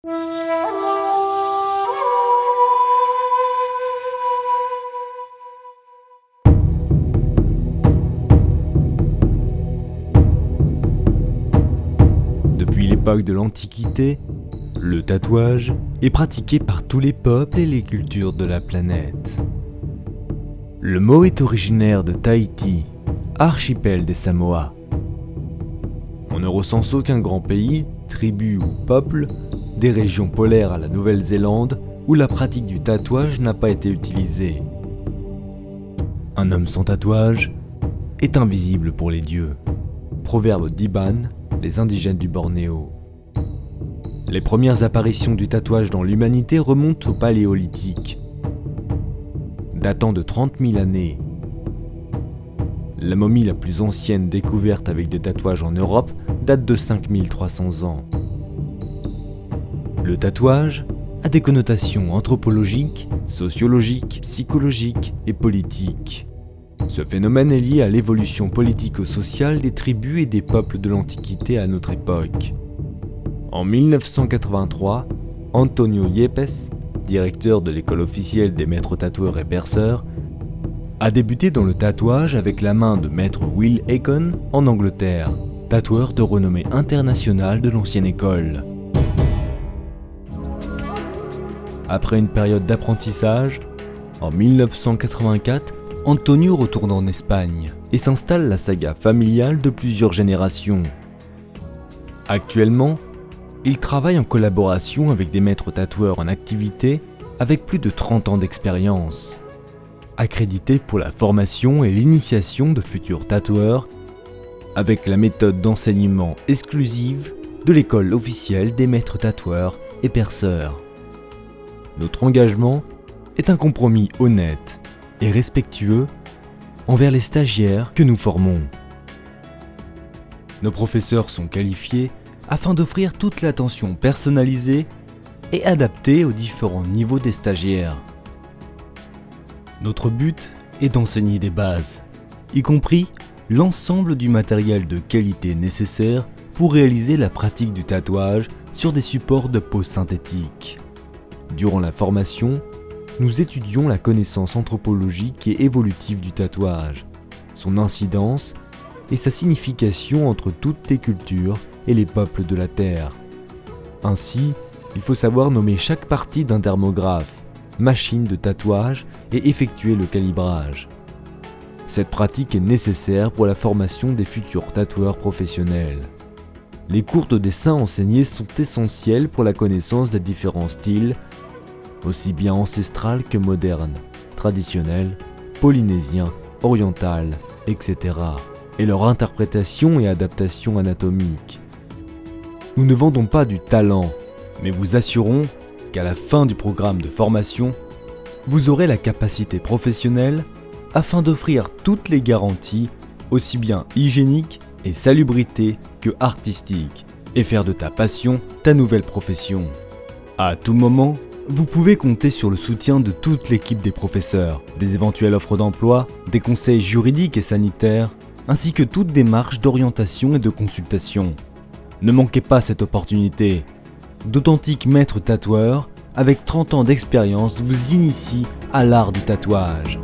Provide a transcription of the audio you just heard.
Depuis l'époque de l'Antiquité, le tatouage est pratiqué par tous les peuples et les cultures de la planète. Le mot est originaire de Tahiti, archipel des Samoa. On ne recense aucun grand pays, tribu ou peuple, des régions polaires à la Nouvelle-Zélande, où la pratique du tatouage n'a pas été utilisée. Un homme sans tatouage est invisible pour les dieux. Proverbe d'Iban, les indigènes du Bornéo. Les premières apparitions du tatouage dans l'humanité remontent au Paléolithique, datant de 30 000 années. La momie la plus ancienne découverte avec des tatouages en Europe date de 5300 ans. Le tatouage a des connotations anthropologiques, sociologiques, psychologiques et politiques. Ce phénomène est lié à l'évolution politico-sociale des tribus et des peuples de l'Antiquité à notre époque. En 1983, Antonio Yepes, directeur de l'école officielle des maîtres tatoueurs et perceurs, a débuté dans le tatouage avec la main de maître Will Acon en Angleterre, tatoueur de renommée internationale de l'ancienne école. Après une période d'apprentissage, en 1984, Antonio retourne en Espagne et s'installe la saga familiale de plusieurs générations. Actuellement, il travaille en collaboration avec des maîtres tatoueurs en activité avec plus de 30 ans d'expérience. Accrédité pour la formation et l'initiation de futurs tatoueurs avec la méthode d'enseignement exclusive de l'école officielle des maîtres tatoueurs et perceurs. Notre engagement est un compromis honnête et respectueux envers les stagiaires que nous formons. Nos professeurs sont qualifiés afin d'offrir toute l'attention personnalisée et adaptée aux différents niveaux des stagiaires. Notre but est d'enseigner des bases, y compris l'ensemble du matériel de qualité nécessaire pour réaliser la pratique du tatouage sur des supports de peau synthétique. Durant la formation, nous étudions la connaissance anthropologique et évolutive du tatouage, son incidence et sa signification entre toutes les cultures et les peuples de la Terre. Ainsi, il faut savoir nommer chaque partie d'un dermographe, machine de tatouage et effectuer le calibrage. Cette pratique est nécessaire pour la formation des futurs tatoueurs professionnels. Les cours de dessin enseignés sont essentiels pour la connaissance des différents styles, aussi bien ancestral que moderne, traditionnel, polynésien, oriental, etc., et leur interprétation et adaptation anatomique. Nous ne vendons pas du talent, mais vous assurons qu'à la fin du programme de formation, vous aurez la capacité professionnelle afin d'offrir toutes les garanties, aussi bien hygiéniques et salubrité que artistiques, et faire de ta passion ta nouvelle profession. À tout moment, vous pouvez compter sur le soutien de toute l'équipe des professeurs, des éventuelles offres d'emploi, des conseils juridiques et sanitaires, ainsi que toute démarche d'orientation et de consultation. Ne manquez pas cette opportunité. D'authentiques maîtres tatoueurs, avec 30 ans d'expérience, vous initient à l'art du tatouage.